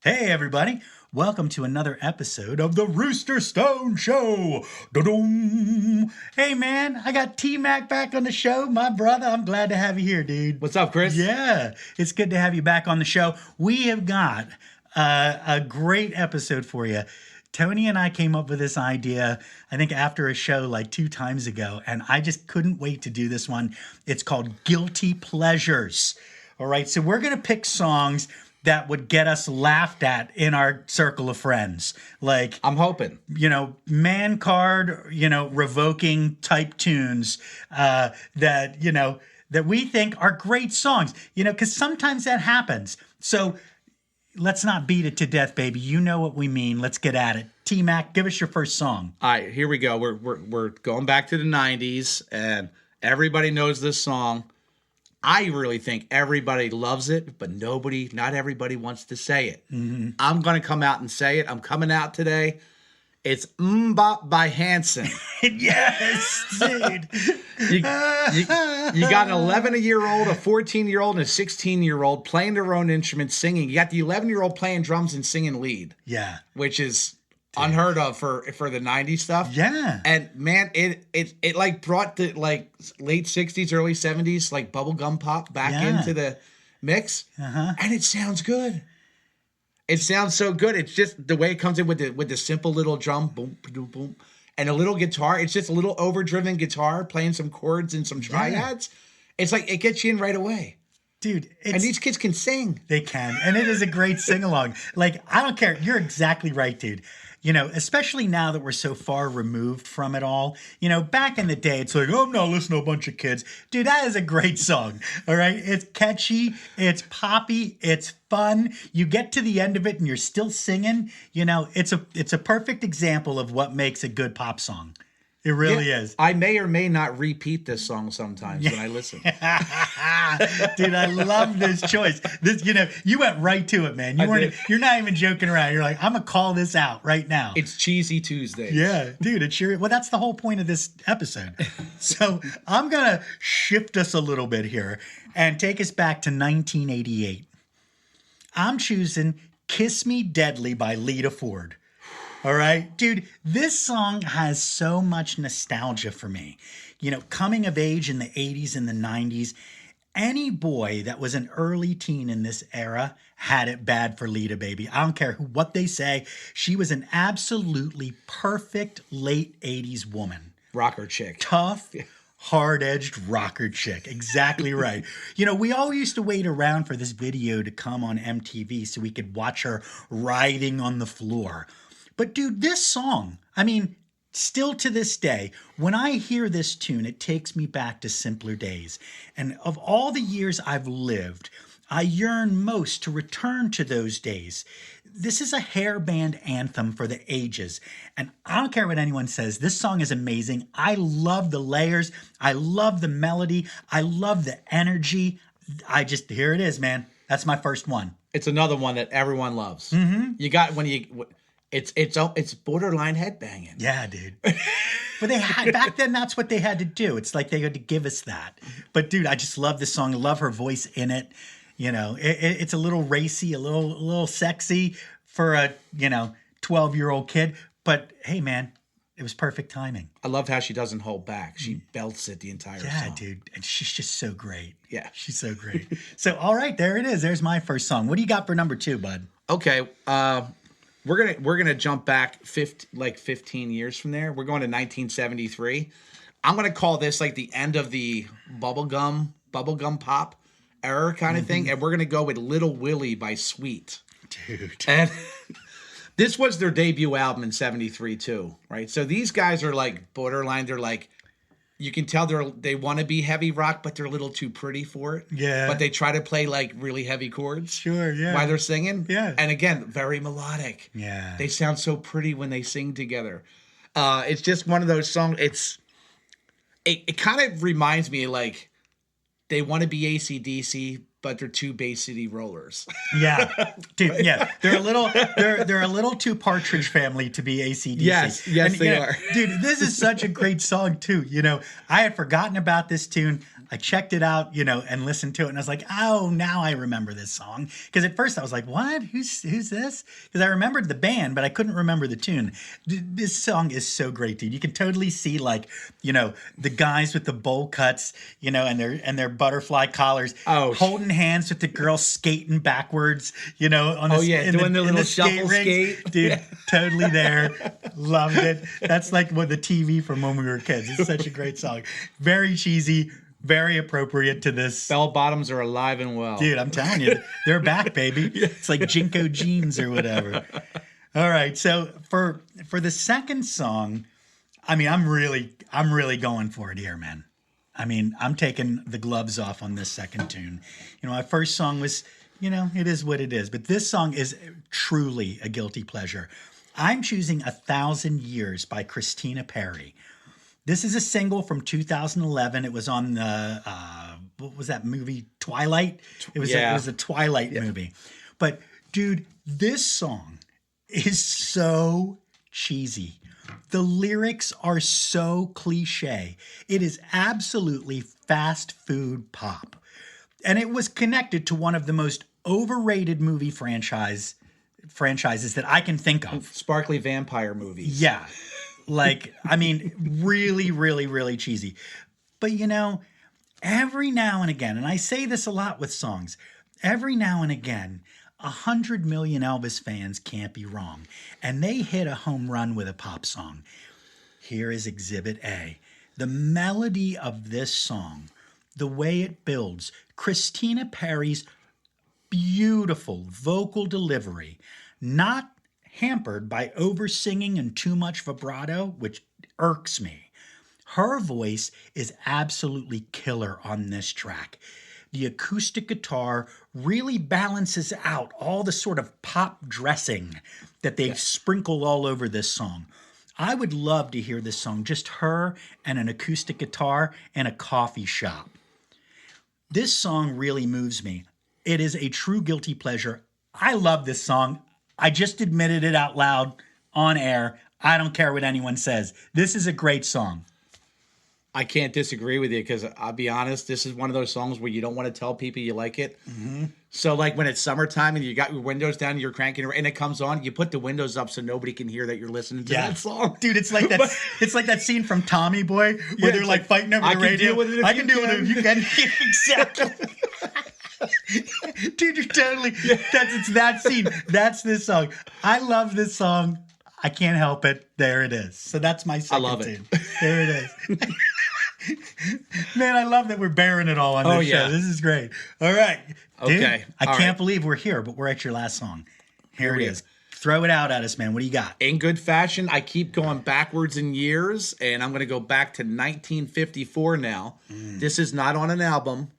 Hey, everybody. Welcome to another episode of the Rooster Stone Show. Da-dum. Hey, man, I got T-Mac back on the show. My brother, I'm glad to have you here, dude. What's up, Chris? Yeah, it's good to have you back on the show. We have got a great episode for you. Tony and I came up with this idea, I think, after a show like 2 times ago, and I just couldn't wait to do this one. It's called Guilty Pleasures. All right, so we're going to pick songs that would get us laughed at in our circle of friends. Like, I'm hoping. Man card, revoking type tunes that we think are great songs, because sometimes that happens. So let's not beat it to death, baby. You know what we mean. Let's get at it. T-Mac, give us your first song. All right, here we go. We're going back to the 90s, and everybody knows this song. I really think everybody loves it, but not everybody wants to say it. Mm-hmm. I'm going to come out and say it. I'm coming out today. It's Mbop by Hanson. Yes, dude. You got an 11-year-old, a 14-year-old, and a 16-year-old playing their own instrument, singing. You got the 11-year-old playing drums and singing lead. Yeah. Which is unheard of for the 90s stuff. Yeah. And man, it like brought the like late 60s, early 70s like bubblegum pop back into the mix. Uh-huh. And it sounds good. It sounds so good. It's just the way it comes in with the simple little drum, boom, boom, boom, and a little guitar. It's just a little overdriven guitar playing some chords and some triads. It's like it gets you in right away. Dude, and these kids can sing. They can. And it is a great sing-along. Like, I don't care. You're exactly right, dude. Especially now that we're so far removed from it all. Back in the day, it's like, oh, I'm not listening to a bunch of kids. Dude, that is a great song. All right? It's catchy. It's poppy. It's fun. You get to the end of it and you're still singing. It's a perfect example of what makes a good pop song. It really is. I may or may not repeat this song sometimes when I listen. Dude, I love this choice. You went right to it, man. You're not even joking around. You're like, I'm gonna call this out right now. It's Cheesy Tuesday. Yeah, dude, it sure. Well, that's the whole point of this episode. So I'm gonna shift us a little bit here and take us back to 1988. I'm choosing "Kiss Me Deadly" by Lita Ford. All right, dude, this song has so much nostalgia for me. Coming of age in the 80s and the 90s, any boy that was an early teen in this era had it bad for Lita, baby. I don't care what they say. She was an absolutely perfect late 80s woman. Rocker chick. Tough, hard-edged rocker chick. Exactly right. We all used to wait around for this video to come on MTV so we could watch her riding on the floor. But dude, this song, still to this day, when I hear this tune, it takes me back to simpler days. And of all the years I've lived, I yearn most to return to those days. This is a hair band anthem for the ages. And I don't care what anyone says, this song is amazing. I love the layers. I love the melody. I love the energy. Here it is, man. That's my first one. It's another one that everyone loves. Mm-hmm. You got It's borderline headbanging. Yeah, dude. But back then, that's what they had to do. It's like they had to give us that. But dude, I just love this song. I love her voice in it. It's a little racy, a little sexy for a 12-year-old kid. But hey, man, it was perfect timing. I love how she doesn't hold back. She belts it the entire song. Yeah, dude, and she's just so great. Yeah, she's so great. So, all right, there it is. There's my first song. What do you got for number 2, bud? Okay. We're gonna jump back 15 years from there. We're going to 1973. I'm gonna call this like the end of the bubblegum pop era kind of thing, and we're gonna go with Little Willie by Sweet. Dude, and this was their debut album in '73 too, right? So these guys are like borderline. They're like, you can tell they want to be heavy rock, but they're a little too pretty for it. Yeah. But they try to play like really heavy chords. Sure, yeah. While they're singing. Yeah. And again, very melodic. Yeah. They sound so pretty when they sing together. It's just one of those songs. It kind of reminds me like they want to be AC/DC, but they're two Bay City rollers. Yeah, dude. Yeah, they're a little too Partridge Family to be AC/DC. Yes, they are. Dude, this is such a great song too. I had forgotten about this tune. I checked it out, and listened to it, and I was like, oh, now I remember this song. Because at first I was like, what? Who's this? Because I remembered the band, but I couldn't remember the tune. This song is so great, dude. You can totally see the guys with the bowl cuts, and their butterfly collars, holding hands with the girl skating backwards, on the doing the little shuffle skate. Dude, totally there. Loved it. That's like the TV from when we were kids. It's such a great song. Very cheesy, very appropriate to this. Bell bottoms are alive and well. Dude, I'm telling you, they're back, baby. It's like Jinko jeans or whatever. All right, so for the second song, I mean, I'm really going for it here, man. I mean, I'm taking the gloves off on this second tune. My first song was, it is what it is. But this song is truly a guilty pleasure. I'm choosing 1,000 Years by Christina Perri. This is a single from 2011. It was on the, what was that movie? Twilight? It was a Twilight movie. But, dude, this song is so cheesy. The lyrics are so cliche. It is absolutely fast food pop. And it was connected to one of the most overrated movie franchises that I can think of. Sparkly vampire movies. Yeah. I mean, really, really, really cheesy. But, every now and again, and I say this a lot with songs, every now and again, 100 million Elvis fans can't be wrong. And they hit a home run with a pop song. Here is Exhibit A. The melody of this song, the way it builds, Christina Perri's beautiful vocal delivery, not hampered by over-singing and too much vibrato, which irks me. Her voice is absolutely killer on this track. The acoustic guitar really balances out all the sort of pop dressing that they sprinkle all over this song. I would love to hear this song, just her and an acoustic guitar in a coffee shop. This song really moves me. It is a true guilty pleasure. I love this song. I just admitted it out loud on air. I don't care what anyone says. This is a great song. I can't disagree with you because I'll be honest, this is one of those songs where you don't want to tell people you like it. Mm-hmm. So like when it's summertime and you got your windows down and you're cranking it and it comes on, you put the windows up so nobody can hear that you're listening to that song. Dude, it's like that. It's like that scene from Tommy Boy where they're like fighting over the radio. I can deal with it if you can. Exactly. Dude, you're totally. It's that scene. That's this song. I love this song. I can't help it. There it is. So that's my second. I love it. Tune. There it is. Man, I love that we're bearing it all on this show. This is great. All right. Dude, okay. I can't believe we're here, but we're at your last song. Here it is. Throw it out at us, man. What do you got? In good fashion, I keep going backwards in years, and I'm going to go back to 1954 now. This is not on an album.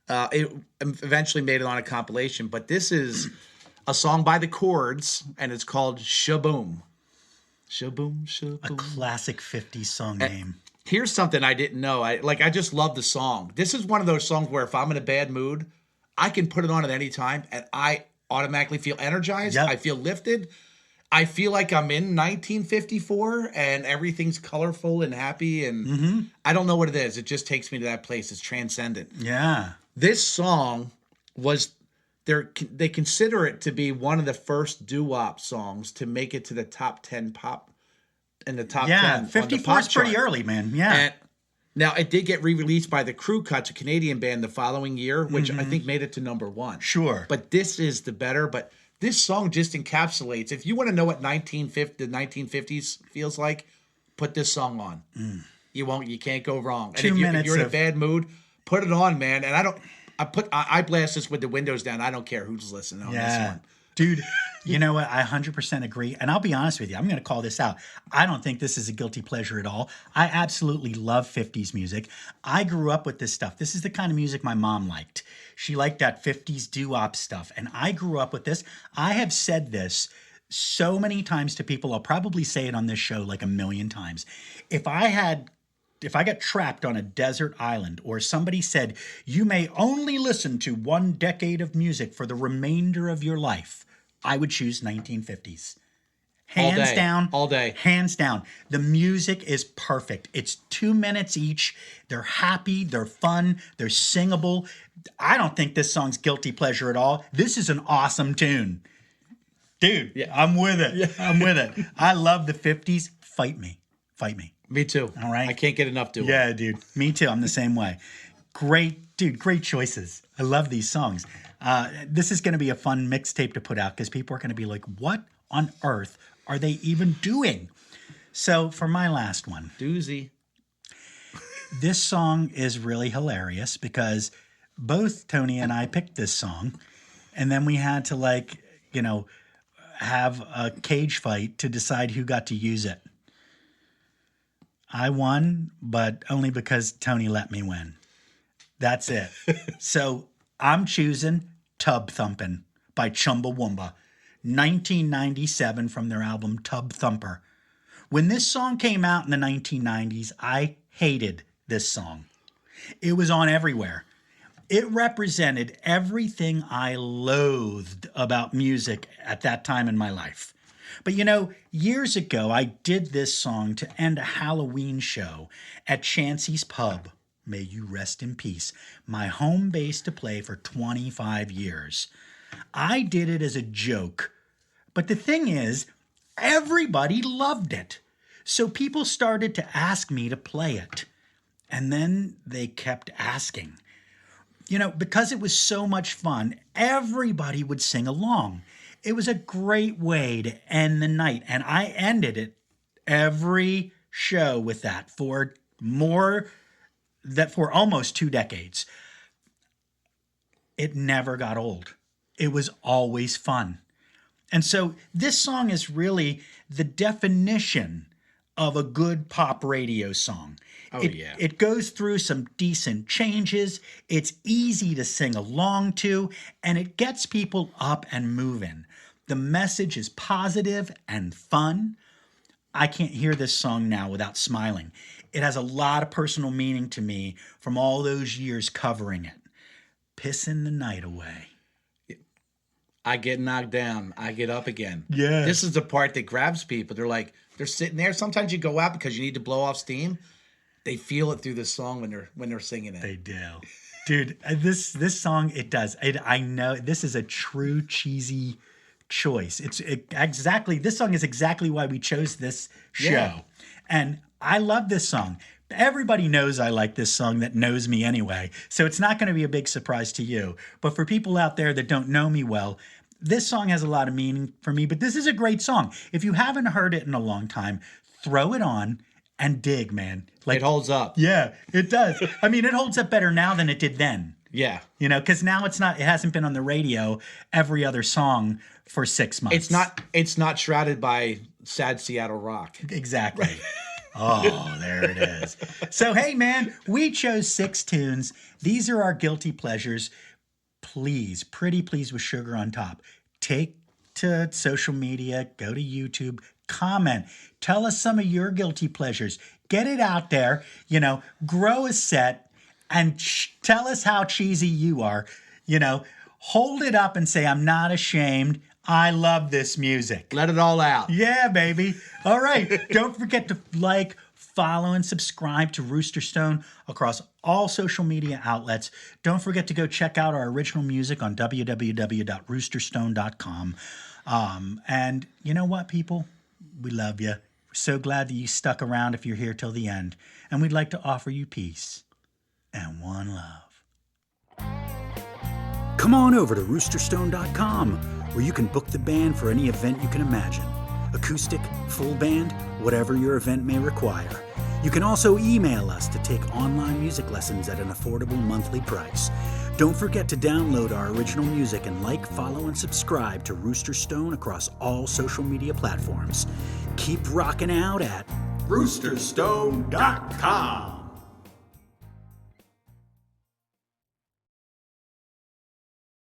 It eventually made it on a compilation, but this is a song by the Chords, and it's called Shaboom. Shaboom, shaboom. A classic 50s song name. Here's something I didn't know. I just love the song. This is one of those songs where if I'm in a bad mood, I can put it on at any time, and I automatically feel energized. Yep. I feel lifted. I feel like I'm in 1954, and everything's colorful and happy, and I don't know what it is. It just takes me to that place. It's transcendent. Yeah. This song was they consider it to be one of the first doo-wop songs to make it to the top 10 pop in the top 10. Yeah, 54 is pretty early, man. Yeah. And now it did get re-released by the Crew Cuts, a Canadian band, the following year, which I think made it to number 1. Sure. But this is the better. But this song just encapsulates. If you want to know what the 1950s feels like, put this song on. You can't go wrong. And if you're in a bad mood, put it on, man. And I blast this with the windows down. I don't care who's listening on this one. Dude, you know what? I 100% agree. And I'll be honest with you. I'm going to call this out. I don't think this is a guilty pleasure at all. I absolutely love 50s music. I grew up with this stuff. This is the kind of music my mom liked. She liked that 50s doo-wop stuff. And I grew up with this. I have said this so many times to people. I'll probably say it on this show like a million times. If I got trapped on a desert island or somebody said, you may only listen to one decade of music for the remainder of your life, I would choose 1950s. Hands down. All day. Hands down. The music is perfect. It's 2 minutes each. They're happy. They're fun. They're singable. I don't think this song's guilty pleasure at all. This is an awesome tune. Dude, yeah. I'm with it. Yeah. I'm with it. I love the 50s. Fight me. Fight me. Me too. All right. I can't get enough to it. Yeah, dude. Me too. I'm the same way. Great, dude. Great choices. I love these songs. This is going to be a fun mixtape to put out because people are going to be like, what on earth are they even doing? So for my last one. Doozy. This song is really hilarious because both Tony and I picked this song. And then we had to have a cage fight to decide who got to use it. I won, but only because Tony let me win. That's it. So I'm choosing Tub Thumpin' by Chumbawamba, 1997 from their album Tub Thumper. When this song came out in the 1990s, I hated this song. It was on everywhere. It represented everything I loathed about music at that time in my life. But years ago, I did this song to end a Halloween show at Chancey's Pub. May you rest in peace. My home base to play for 25 years. I did it as a joke. But the thing is, everybody loved it. So people started to ask me to play it. And then they kept asking. Because it was so much fun, everybody would sing along. It was a great way to end the night. And I ended it every show with that for almost 2 decades. It never got old. It was always fun. And so this song is really the definition of a good pop radio song. It goes through some decent changes. It's easy to sing along to, and it gets people up and moving. The message is positive and fun. I can't hear this song now without smiling. It has a lot of personal meaning to me from all those years covering it. Pissing the night away. I get knocked down. I get up again. Yeah. This is the part that grabs people. They're sitting there. Sometimes you go out because you need to blow off steam. They feel it through this song when they're singing it. They do. Dude, this song, it does. I know this is a true cheesy choice. This song is exactly why we chose this show. Yeah. And I love this song. Everybody knows I like this song that knows me anyway. So it's not going to be a big surprise to you. But for people out there that don't know me well, this song has a lot of meaning for me. But this is a great song. If you haven't heard it in a long time, throw it on and dig, man. It holds up. Yeah, it does. I mean, it holds up better now than it did then. Yeah. Because now it hasn't been on the radio every other song for 6 months. It's not shrouded by sad Seattle rock. Exactly. Oh, there it is. So, hey, man, we chose 6 tunes. These are our guilty pleasures. Please, pretty please with sugar on top. Take to social media, go to YouTube, comment. Tell us some of your guilty pleasures. Get it out there. Grow a set and tell us how cheesy you are. Hold it up and say, I'm not ashamed. I love this music. Let it all out. Yeah, baby. All right. Don't forget to follow, and subscribe to Rooster Stone across all social media outlets. Don't forget to go check out our original music on www.roosterstone.com. And you know what, people? We love you. We're so glad that you stuck around if you're here till the end. And we'd like to offer you peace and one love. Come on over to roosterstone.com, where you can book the band for any event you can imagine. Acoustic, full band, whatever your event may require. You can also email us to take online music lessons at an affordable monthly price. Don't forget to download our original music and follow, and subscribe to Rooster Stone across all social media platforms. Keep rocking out at roosterstone.com.